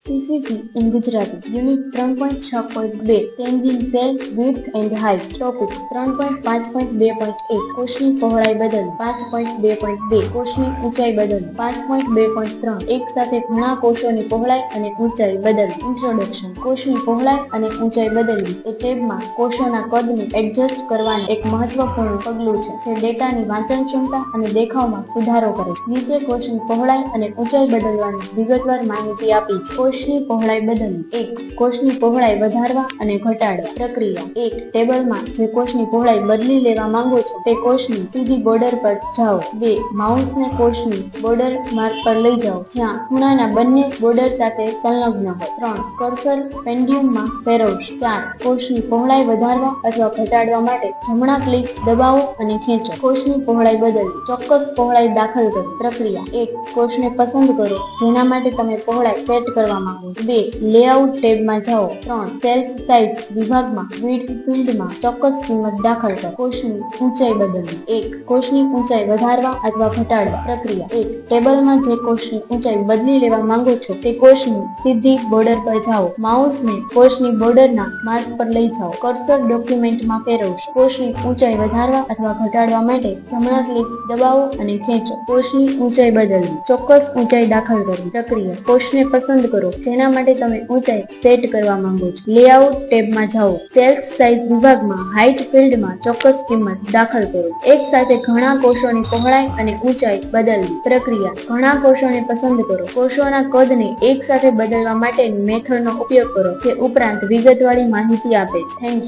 CCC in Gujarati, Unit 3.6.2, Changing Cell Width and Height. Topic 3.5.2.1 કોષની પહોળાઈ બદલ 5.2.2 કોષની ઊંચાઈ બદલ 5.2.3 એક સાથે ઘણા કોષોની પહોળાઈ અને ઊંચાઈ બદલ. ઇન્ટ્રોડક્શન. કોષની પહોળાઈ અને ઊંચાઈ બદલવી એ ટેબમાં કોષોના કદને એડજસ્ટ કરવાનું એક મહત્વપૂર્ણ પગલું છે જે ડેટાની વાંચન ક્ષમતા અને દેખાવમાં સુધારો કરે છે. નીચે કોષની પહોળાઈ અને ઊંચાઈ બદલવાની વિગતવાર માહિતી આપી છે. કોષની પહોળાઈ બદલવી. 1. કોષની પહોળાઈ વધારવા અને ઘટાડવા. પ્રક્રિયા. 1. ટેબલમાં જે કોષની પહોળાઈ બદલી લેવા માંગો છો તે કોષની સીધી બોર્ડર પર જાઓ. 2. માઉસને કોષની બોર્ડર માર્ક પર લઈ જાઓ જ્યાં ખૂણાના બંને બોર્ડર સાથે સંલગ્ન હોય. 3. કર્સર પેન્ડ્યુમમાં ફેરવશો. 4. કોષની પહોળાઈ વધારવા અથવા ઘટાડવા માટે જમણા ક્લિક દબાવો અને ખેંચો. કોષની પહોળાઈ બદલવી. ચોક્કસ પહોળાઈ દાખલ કરો. પ્રક્રિયા. 1. કોષને પસંદ કરો જેના માટે તમે પહોળાઈ સેટ કરવા માંગો છો. 2. લેઆઉટ ટેબમાં જાઓ. 3. સેલ્સ સાઇઝ વિભાગમાં વિડ્થ ફિલ્ડમાં ચોક્કસ કિંમત દાખલ કરો. કોષની ઊંચાઈ બદલવી. 1. કોષની ઊંચાઈ વધારવા અથવા ઘટાડવા. પ્રક્રિયા. 1. ટેબલમાં જે કોષની ઊંચાઈ બદલી લેવા માંગો છો તે કોષની સીધી બોર્ડર પર જાઓ. માઉસને કોષની બોર્ડરના માર્ક પર લઈ જાઓ. કર્સર ડોક્યુમેન્ટમાં ફેરવશો. કોષની ઊંચાઈ વધારવા અથવા ઘટાડવા માટે જમણા ક્લિક દબાવો અને ખેંચો. કોષની ઊંચાઈ બદલવી. ચોક્કસ ઊંચાઈ દાખલ કરવી. પ્રક્રિયા. કોષને પસંદ કરો જેના માટે તમે ઊંચાઈ સેટ કરવા માંગો છો. લેઆઉટ ટેબમાં જાઓ. સેલ્સ સાઇઝ વિભાગમાં હાઇટ ફિલ્ડમાં ચોક્કસ કિંમત દાખલ કરો. એક સાથે ઘણા કોષોની પહોળાઈ અને ઊંચાઈ બદલવી. પ્રક્રિયા. ઘણા કોષોને પસંદ કરો. કોષોના કદને એક સાથે બદલવા માટેની મેથડનો ઉપયોગ કરો જે ઉપરાંત વિગતવાળી માહિતી આપે છે. Thank you.